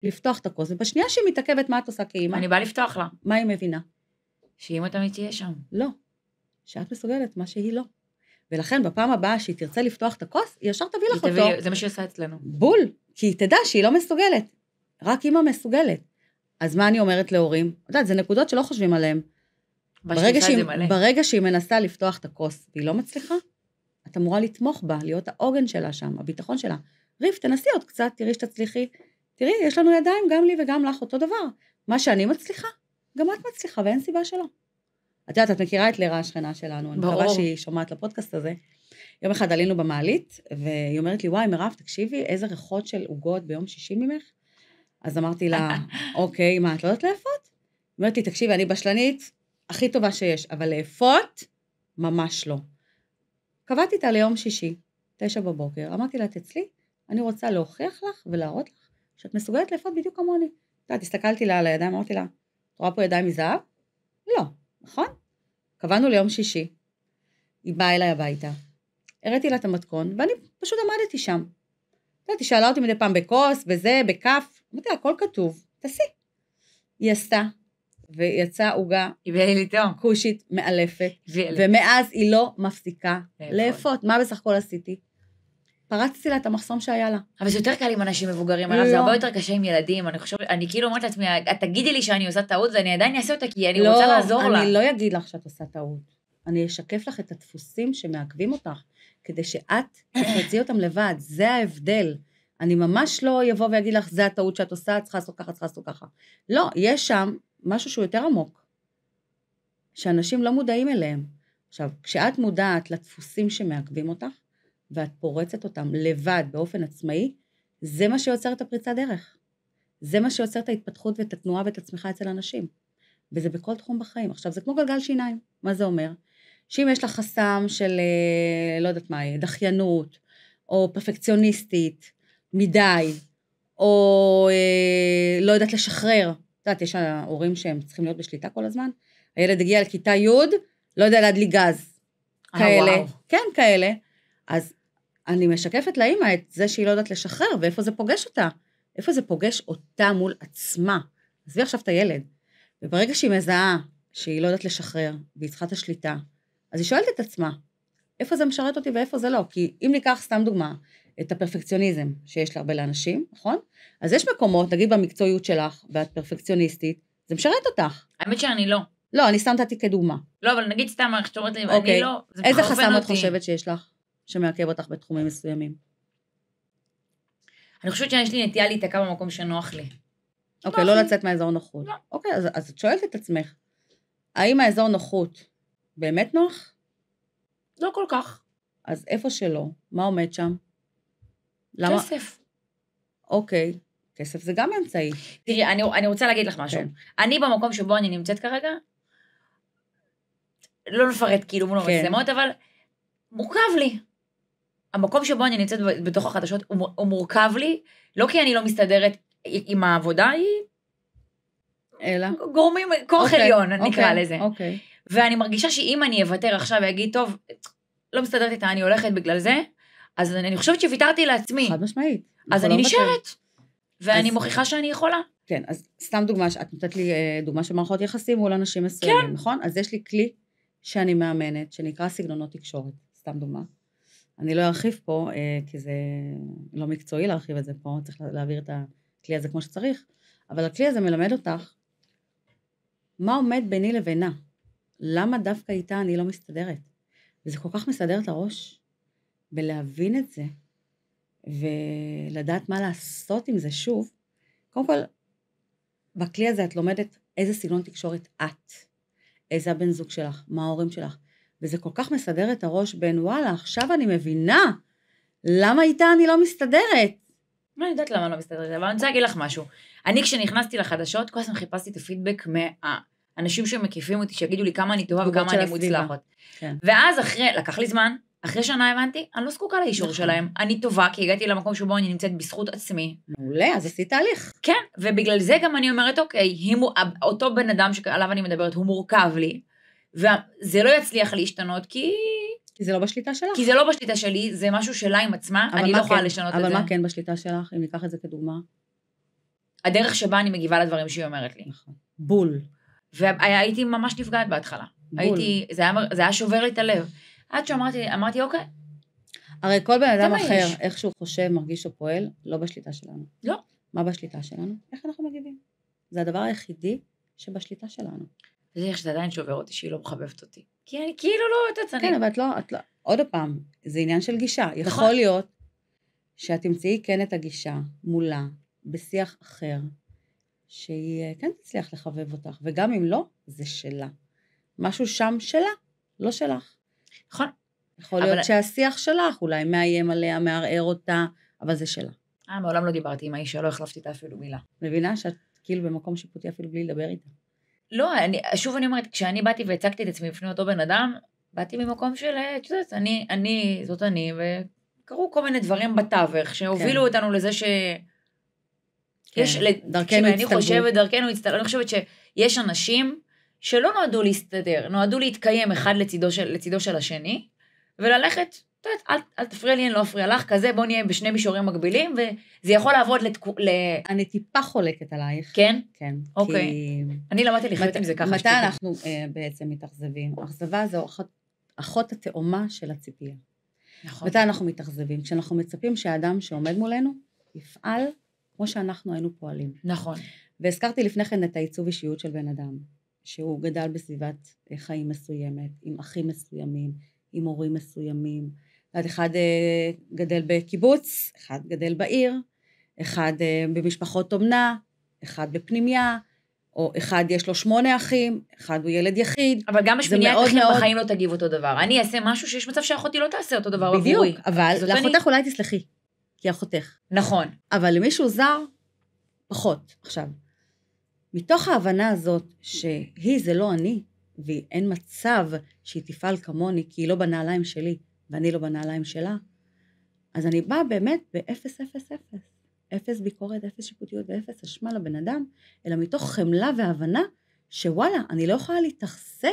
לפתוח את הכוס, ובשנייה שהיא מתעכבת, מה את עושה כאמא? אני באה לפתוח לה. מה היא מבינה? שאמא תמיד תהיה שם. לא. שאת מסוגלת, מה שהיא לא. ולכן בפעם הבאה שהיא תרצה לפתוח את הכוס, היא ישר תביא לך אותו. זה מה שהיא עושה אצלנו. בול, כי היא תדע שהיא לא מסוגלת. רק אמא מסוגלת. אז מה אני אומרת להורים? את יודעת, זה נקודות שלא חושבים עליהן. ברגע שהיא מנסה לפתוח את הכוס, והיא לא מצליחה, את אמורה לתמוך בה, להיות העוגן שלה שם, הביטחון שלה. ריף, תנסי עוד קצת, תראי שתצליחי. תראי, יש לנו ידיים, גם לי וגם לך, אותו דבר. מה שאני מצליחה, גם את מצליחה, ואין סיבה שלא. את יודעת, את מכירה את לירה השכנה שלנו, אני מקווה שהיא שומעת לפודקאסט הזה. יום אחד עלינו במעלית, והיא אומרת לי, וואי, מירב, תקשיבי, איזה ריחות של עוגות ביום שישי ממך? אז אמרתי לה, אוקיי, מה, את לא יודעת לאפות? היא אומרת לי, תקשיבי, אני בשלנית הכי טובה שיש, אבל לאפות, ממש לא. קבעתי איתה ליום שישי, 9 בבוקר, אמרתי לה, תצלי, אני רוצה להוכיח לך ולהראות לך, שאת מסוגלת לאפות בדיוק כמוני. את יודעת, הסתכלתי לה על הידיים, אמרתי לה, את רואה פה ידיים מזהב? לא, נכון? קבענו ליום שישי, היא באה אליי הביתה, הראיתי לה את המתכון, ואני פשוט עמדתי שם. היא שאלה אותי מדי פעם בכוס, בזה, בכף, אמרתי לה, הכל כתוב, תעשי. היא עשתה, ויצאה עוגה כושית מאלפת, ומאז היא לא מפסיקה לאפות. מה בסך הכל עשיתי? פרצתי לה את המחסום שהיה לה. אבל זה יותר קל עם אנשים מבוגרים, זה הרבה יותר קשה עם ילדים, אני כאילו אומרת לעצמי, את תגידי לי שאני עושה טעות, ואני עדיין אעשה אותה, כי אני רוצה לעזור לה. אני לא אגיד לך שאת עושה טעות, אני אשקף לך את הדפוסים שמעכבים אותך, כדי שאת תוציא אותם לבד, זה ההבדל. אני ממש לא יבוא ויגיד לך, זה הטעות שאת עושה, צריכה לעשות ככה, צריכה לעשות ככה. לא, יש שם משהו שהוא יותר עמוק, שאנשים לא מודעים אליהם. עכשיו, כשאת מודעת לדפוסים שמעכבים אותך, ואת פורצת אותם לבד באופן עצמאי, זה מה שיוצר את הפריצת דרך. זה מה שיוצר את ההתפתחות ואת התנועה ואת הצמיחה אצל אנשים. וזה בכל תחום בחיים. עכשיו, זה כמו גלגל שיניים. מה זה אומר? שאם יש לך חסם של, לא יודעת מה, דחיינות, או פרפקציוניסטית, מדי, או לא יודעת לשחרר. את יודעת, יש ההורים שהם צריכים להיות בשליטה כל הזמן. הילד הגיע לכיתה י', לא יודע להדליק גז. כאלה. כן, כאלה. אז אני משקפת לאמא את זה שהיא לא יודעת לשחרר, ואיפה זה פוגש אותה. איפה זה פוגש אותה מול עצמה. עזבי עכשיו את הילד. וברגע שהיא מזהה שהיא לא יודעת לשחרר, והיא צריכה את השליטה, אז היא שואלת את עצמה, איפה זה משרת אותי ואיפה זה לא? כי אם ניקח סתם דוגמה, את הפרפקציוניזם שיש להרבה לאנשים, נכון? אז יש מקומות, נגיד במקצועיות שלך, ואת פרפקציוניסטית, זה משרת אותך. האמת שאני לא. לא, אני שמת אותי כדוגמה. לא, אבל נגיד סתם, איך שאתה אומרת לי, אני לא, איזה חסם את חושבת שיש לך, שמעכב אותך בתחומים מסוימים? אני חושבת שיש לי נטייה להיתקע במקום שנוח לי. אוקיי, לא לצאת מהאזור נוחות. לא. אוקיי, אז את שואלת את עצמך, האם האזור נוחות באמת נוח? לא כל כך. אז איפה שלא? מה עומד שם? כסף. אוקיי, כסף זה גם אמצעי. תראי, אני רוצה להגיד לך משהו. אני במקום שבו אני נמצאת כרגע, לא נפרט כאילו מול המצלמות, אבל מורכב לי. המקום שבו אני נמצאת בתוך החדשות, הוא מורכב לי, לא כי אני לא מסתדרת עם העבודה, היא אלא? גורמים, כוח עליון, נקרא לזה. אוקיי. ואני מרגישה שאם אני אוותר עכשיו ואגיד, טוב, לא מסתדרת איתה, אני הולכת בגלל זה, אז אני חושבת שוויתרתי לעצמי. חד משמעית. אז אני נשארת, ואני מוכיחה שאני יכולה. כן, אז סתם דוגמה, את נותנת לי דוגמה של מערכות יחסים מול אנשים מסוימים, נכון? אז יש לי כלי שאני מאמנת, שנקרא סגנונות תקשורת, סתם דוגמה. אני לא ארחיב פה, כי זה לא מקצועי להרחיב את זה פה, צריך להעביר את הכלי הזה כמו שצריך, אבל הכלי הזה מלמד אותך, מה עומד ביני לבינה? למה דווקא איתה אני לא מסתדרת? וזה כל כך מסדר את הראש, בלהבין את זה, ולדעת מה לעשות עם זה שוב. קודם כל, בכלי הזה את לומדת איזה סגנון תקשורת את, איזה הבן זוג שלך, מה ההורים שלך, וזה כל כך מסדר את הראש בין וואלה, עכשיו אני מבינה, למה איתה אני לא מסתדרת? אני יודעת למה אני לא מסתדרת, אבל אני רוצה להגיד לך משהו. אני כשנכנסתי לחדשות, כל הזמן חיפשתי את הפידבק מהאנשים שמקיפים אותי, שיגידו לי כמה אני טובה וכמה אני מוצלחת. כן. ואז לקח לי זמן, אחרי שנה הבנתי, אני לא זקוקה לאישור שלהם, אני טובה, כי הגעתי למקום שבו אני נמצאת בזכות עצמי. מעולה, אז עשית תהליך. כן, ובגלל זה גם אני אומרת, אוקיי, אותו בן אדם שעליו אני מדברת, הוא מורכב לי, וזה לא יצליח להשתנות, כי זה לא בשליטה שלך. כי זה לא בשליטה שלי, זה משהו שלה עם עצמה, אני לא יכולה לשנות את זה. אבל מה כן בשליטה שלך, אם ניקח את זה כדוגמה? הדרך שבה אני מגיבה לדברים שהיא אומרת לי. נכון. בול. והייתי ממש נפגעת בהתחלה. זה היה שובר לי את הלב. עד שאמרתי, אוקיי. הרי כל בן אדם אחר, איך שהוא חושב, מרגיש או פועל, לא בשליטה שלנו. לא. מה בשליטה שלנו? איך אנחנו מגיבים? זה הדבר היחידי שבשליטה שלנו. זה איך שזה עדיין שובר אותי, שהיא לא מחבבת אותי. כי אני כאילו לא יודעת. כן, אבל את לא, עוד פעם, זה עניין של גישה. יכול להיות שאת תמצאי כן את הגישה מולה, בשיח אחר, שהיא כן תצליח לחבב אותך, וגם אם לא, זה שלה. משהו שם שלה, לא שלך. נכון. יכול להיות שהשיח שלך אולי מאיים עליה, מערער אותה, אבל זה שלה. מעולם לא דיברתי עם האישה, לא החלפתי איתה אפילו מילה. מבינה שאת כאילו במקום שיפוטי אפילו בלי לדבר איתה. לא, שוב אני אומרת, כשאני באתי והצגתי את עצמי בפני אותו בן אדם, באתי ממקום של, זאת אני, וקרו כל מיני דברים בתווך, שהובילו אותנו לזה אני חושבת שיש אנשים שלא נועדו להסתדר, נועדו להתקיים אחד לצידו של השני, וללכת, אל תפריע לי, אני לא אפריע לך, כזה, בוא נהיה בשני מישורים מקבילים, וזה יכול לעבוד אני טיפה חולקת עלייך. כן? כן. אוקיי. אני למדתי לחיות עם זה ככה. מתי אנחנו בעצם מתאכזבים? אכזבה זו אחות התאומה של הציפייה. נכון. מתי אנחנו מתאכזבים? כשאנחנו מצפים שהאדם שעומד מולנו יפעל כמו שאנחנו היינו פועלים. נכון. והזכרתי לפני כן את העיצוב אישיות של בן אדם, שהוא גדל בסביבת חיים מסוימת, עם אחים מסוימים, עם הורים מסוימים. אחד גדל בקיבוץ, אחד גדל בעיר, אחד במשפחות אומנה, אחד בפנימיה, או אחד יש לו 8 אחים, אחד הוא ילד יחיד. אבל גם בשמיניית אחים בחיים לא תגיב אותו דבר. אני אעשה משהו שיש מצב שאחותי לא תעשה אותו דבר עבורי. בדיוק, אבל לאחותך אולי תסלחי, כי אחותך. נכון. אבל למישהו זר, פחות. עכשיו, מתוך ההבנה הזאת שהיא זה לא אני, ואין מצב שהיא תפעל כמוני, כי היא לא בנעליים שלי, ואני לא בנעליים שלה, אז אני באה באמת ב-0-0-0. 0 ביקורת, 0 שיפוטיות ו-0 אשמה לבן אדם, אלא מתוך חמלה והבנה, שוואלה, אני לא יכולה להתאכזב,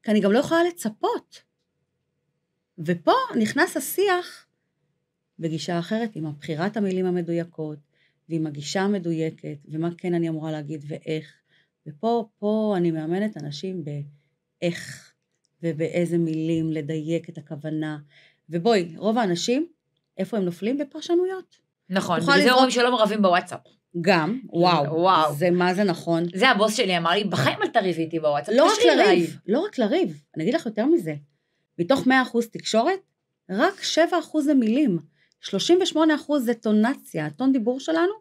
כי אני גם לא יכולה לצפות. ופה נכנס השיח בגישה אחרת, עם הבחירת המילים המדויקות, ועם הגישה המדויקת, ומה כן אני אמורה להגיד ואיך. ופה אני מאמנת אנשים באיך, ובאיזה מילים לדייק את הכוונה. ובואי, רוב האנשים, איפה הם נופלים? בפרשנויות. נכון, וזה אומרים שלא מרבים בוואטסאפ. גם, וואו, זה מה זה נכון. זה הבוס שלי אמר לי, בחיים אל תריב איתי בוואטסאפ. לא רק לריב, אני אגיד לך יותר מזה. מתוך 100% תקשורת, רק 7% זה מילים. 38% זה טונציה, טון דיבור שלנו,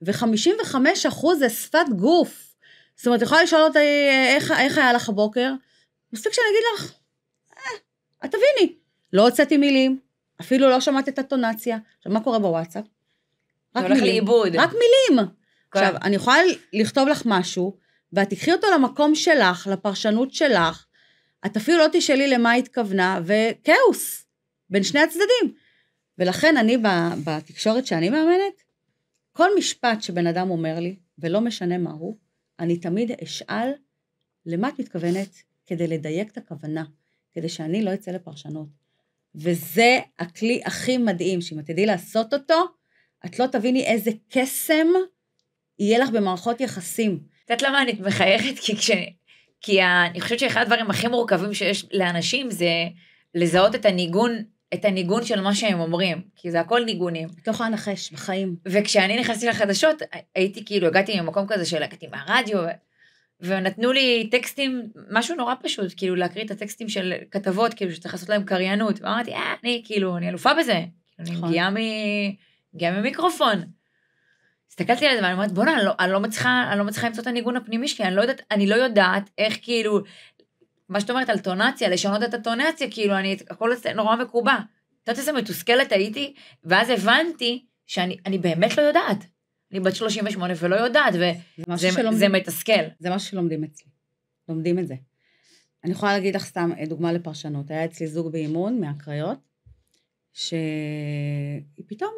ו55% זה שפת גוף. זאת אומרת, יכולה לשאול אותי איך היה לך הבוקר, מספיק שאני אגיד לך, את תביני, לא הוצאתי מילים, אפילו לא שמעת את הטונציה. עכשיו, מה קורה בוואטסאפ? רק מילים. רק מילים. עכשיו, אני יכולה לכתוב לך משהו, ואת תקחי אותו למקום שלך, לפרשנות שלך, את אפילו לא תשאלי למה התכוונה, וכאוס, בין שני הצדדים. ולכן אני בתקשורת שאני מאמנת, כל משפט שבן אדם אומר לי, ולא משנה מהו, אני תמיד אשאל למה את מתכוונת, כדי לדייק את הכוונה, כדי שאני לא אצא לפרשנות. וזה הכלי הכי מדהים, שאם את תדעי לעשות אותו, את לא תביני איזה קסם יהיה לך במערכות יחסים. את יודעת למה אני מחייכת? כי אני חושבת שאחד הדברים הכי מורכבים שיש לאנשים, זה לזהות את הניגון של מה שהם אומרים, כי זה הכל ניגונים. בתוך הנחש, בחיים. וכשאני נכנסתי לחדשות, הגעתי ממקום כזה הגעתי מהרדיו, ונתנו לי טקסטים, משהו נורא פשוט, כאילו להקריא את הטקסטים של כתבות, כאילו שצריך לעשות להם קריינות, ואמרתי, אני אלופה בזה, אני מגיעה ממיקרופון. הסתכלתי על זה, ואני אומרת, בוא'נה, אני לא מצליחה למצוא את הניגון הפנימי שלי, אני לא יודעת איך כאילו, מה שאת אומרת על טונציה, לשנות את הטונציה, כאילו, הכל נורא מקובע. את יודעת איזה מתוסכלת הייתי, ואז הבנתי שאני באמת לא יודעת. אני בת 38 ולא יודעת, וזה מתסכל. זה משהו שלומדים אצלי. לומדים את זה. אני יכולה להגיד לך סתם דוגמה לפרשנות. היה אצלי זוג באימון מהקריות, שהיא פתאום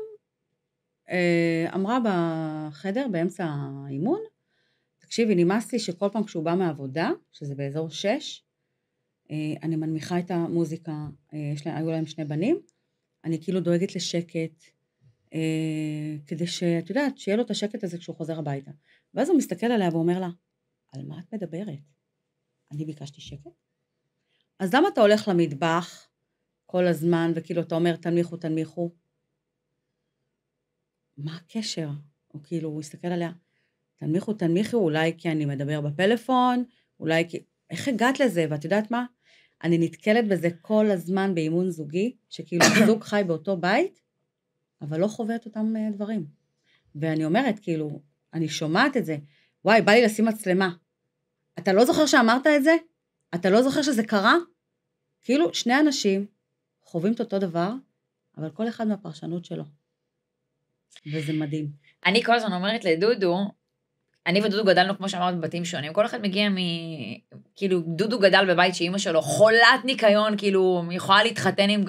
אמרה בחדר באמצע האימון, תקשיבי, נמאס לי שכל פעם כשהוא בא מהעבודה, שזה באזור 6, אני מנמיכה את המוזיקה, היו להם 2 בנים, אני כאילו דואגת לשקט, כדי שאת יודעת, שיהיה לו את השקט הזה כשהוא חוזר הביתה. ואז הוא מסתכל עליה ואומר לה, על מה את מדברת? אני ביקשתי שקט? אז למה אתה הולך למטבח כל הזמן, וכאילו אתה אומר, תנמיכו? מה הקשר? או כאילו, הוא הסתכל עליה, תנמיכו, אולי כי אני מדבר בפלאפון, אולי כי... איך הגעת לזה? ואת יודעת מה? אני נתקלת בזה כל הזמן באימון זוגי, שכאילו זוג חי באותו בית, אבל לא חווה את אותם דברים. ואני אומרת, כאילו, אני שומעת את זה, וואי, בא לי לשים מצלמה. אתה לא זוכר שאמרת את זה? אתה לא זוכר שזה קרה? כאילו, שני אנשים חווים את אותו דבר, אבל כל אחד מהפרשנות שלו. וזה מדהים. אני כל הזמן אומרת לדודו, אני ודודו גדלנו, כמו שאמרת, בבתים שונים. כל אחד מגיע כאילו, דודו גדל בבית שאימא שלו חולת ניקיון, כאילו, יכולה להתחתן עם...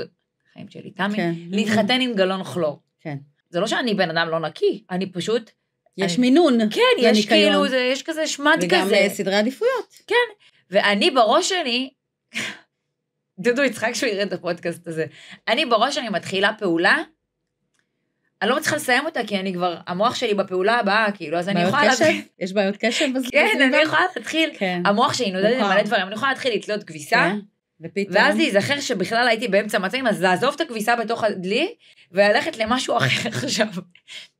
חיים שלי, תמי, כן. להתחתן עם גלון כלור. כן. זה לא שאני בן אדם לא נקי, אני פשוט... יש מינון. כן, יש כאילו, יש כזה שמד כזה. וגם סדרי עדיפויות. כן, ואני בראש שלי, דודו יצחק שהוא יראה את הפודקאסט הזה, אני בראש שלי מתחילה פעולה, אני לא מצליחה לסיים אותה, כי אני כבר, המוח שלי בפעולה הבאה, כאילו, אז אני יכולה... יש בעיות קשב בזמן? כן, אני יכולה להתחיל, המוח שלי נודד למלא דברים, אני יכולה להתחיל לתלות כביסה, ואז להיזכר שבכלל הייתי באמצע מצעים, אז לעזוב את הכביסה בתוך הדלי, וללכת למשהו אחר עכשיו.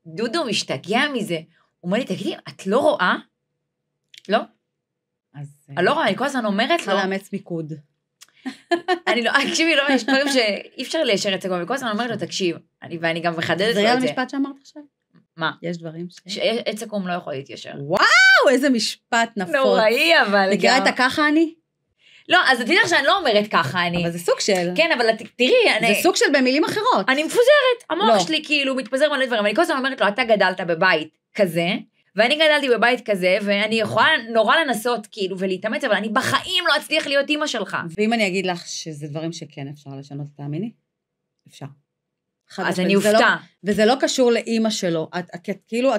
דודו משתגע מזה, הוא אומר לי, תגידי, את לא רואה? לא? אני לא רואה, אני כל הזמן אומרת לו... לאמץ מיקוד. אני לא, תקשיבי, לא, יש דברים שאי אפשר ליישר את זה, וכל הזמן אומרת לו, תקשיב, ואני גם מחדדת לו את זה. זה היה המשפט שאמרת עכשיו? מה? יש דברים שעץ עקום לא יכול להתיישר. וואו, איזה משפט נפוץ. נוראי, אבל גם... מכירה את הככה אני? לא, אז תדעי לך שאני לא אומרת ככה אני. אבל זה סוג של... כן, אבל תראי, זה סוג של במילים אחרות. אני מפוזרת, המוח שלי כאילו מתפזר מלא דברים, אני כל הזמן אומרת לו, אתה גדלת בבית כזה, ואני גדלתי בבית כזה, ואני יכולה נורא לנסות כאילו ולהתאמץ, אבל אני בחיים לא אצליח להיות אימא שלך. ואם אני אגיד לך שזה דברים שכן אפשר לשנות, תאמיני? אפשר. אז אני אופתע. וזה לא קשור לאימא שלו. כאילו,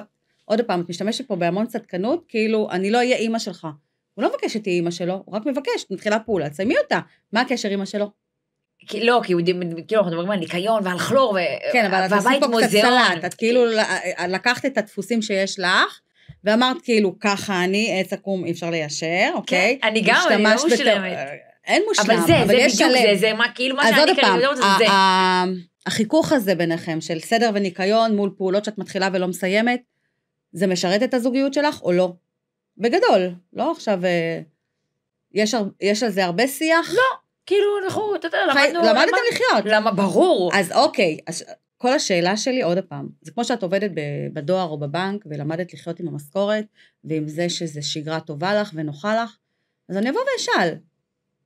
עוד פעם, את משתמשת פה בהמון צדקנות, כאילו, אני לא אהיה אימא שלך. הוא לא מבקש שתהיה אימא שלו, הוא רק מבקש, מתחילה פעולה, תסיימי אותה. מה הקשר אימא שלו? לא, כי כאילו אנחנו מדברים על ניקיון ועל כלור, כן, אבל את עשית פה קצת סלט, את כאילו לקחת את הדפוסים שיש לך, ואמרת כאילו, ככה אני, עץ עקום, אי אפשר ליישר, אוקיי? אני גם, אני לא מושלמת. אין מושלם, אבל זה בדיוק, זה כאילו מה שאני כאלה יודעת, זה. החיכוך הזה ביניכם, של סדר וניקיון, מול פעולות שאת מתחילה ולא מסיימת, זה משרת את הזוגיות שלך או לא? בגדול, לא עכשיו, יש על זה הרבה שיח? לא, כאילו אנחנו, אתה יודע, למדתם לחיות. למה, ברור. אז אוקיי, כל השאלה שלי עוד הפעם, זה כמו שאת עובדת בדואר או בבנק, ולמדת לחיות עם המשכורת, ועם זה שזה שגרה טובה לך ונוחה לך, אז אני אבוא ואשאל,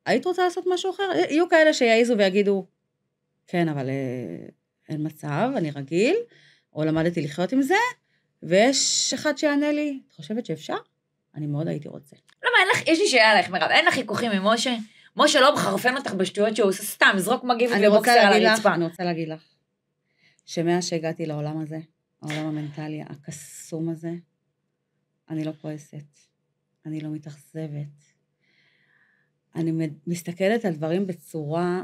היית רוצה לעשות משהו אחר? יהיו כאלה שיעיזו ויגידו, כן, אבל אין מצב, אני רגיל, או למדתי לחיות עם זה, ויש אחד שיענה לי, את חושבת שאפשר? אני מאוד הייתי רוצה. למה, יש לי שאלה לך, מירב, אין לך חיכוכים עם משה? משה לא מחרפן אותך בשטויות שהוא עושה סתם, זרוק מגיב ובוקסר על הרצפה. אני רוצה להגיד לך, שמאז שהגעתי לעולם הזה, העולם המנטלי, הקסום הזה, אני לא כועסת, אני לא מתאכזבת, אני מסתכלת על דברים בצורה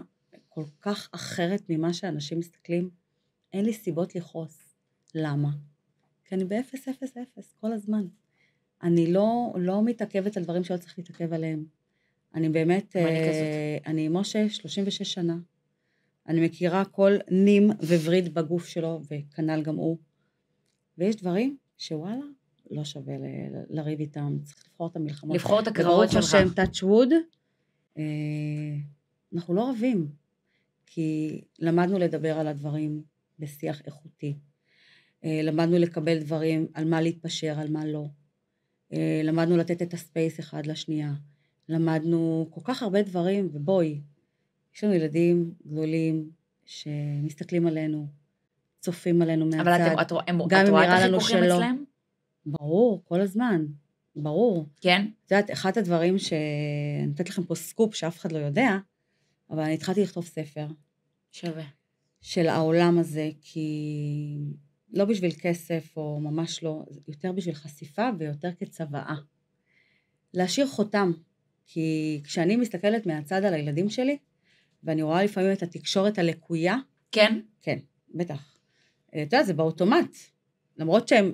כל כך אחרת ממה שאנשים מסתכלים, אין לי סיבות לכעוס. למה? כי אני ב-0-0-0 כל הזמן. אני לא מתעכבת על דברים שלא צריך להתעכב עליהם. אני באמת, אני משה 36 שנה, אני מכירה כל נים ווריד בגוף שלו, וכנל גם הוא. ויש דברים שוואלה, לא שווה לריב איתם, צריך לבחור את המלחמות. לבחור את הקרבות שלך. ברוך השם, touch wood, אנחנו לא רבים, כי למדנו לדבר על הדברים בשיח איכותי. למדנו לקבל דברים על מה להתפשר, על מה לא. למדנו לתת את הספייס אחד לשנייה. למדנו כל כך הרבה דברים, ובואי, יש לנו ילדים גדולים שמסתכלים עלינו, צופים עלינו מהצד. אבל את רואה את החיכוכים אצלם? ברור, כל הזמן, ברור. כן? את יודעת, אחד הדברים נתת לכם פה סקופ שאף אחד לא יודע, אבל אני התחלתי לכתוב ספר. שווה. של העולם הזה, כי לא בשביל כסף, או ממש לא, יותר בשביל חשיפה ויותר כצוואה. להשאיר חותם. כי כשאני מסתכלת מהצד על הילדים שלי, ואני רואה לפעמים את התקשורת הלקויה. כן? כן, בטח. אתה יודע, זה באוטומט. למרות שהם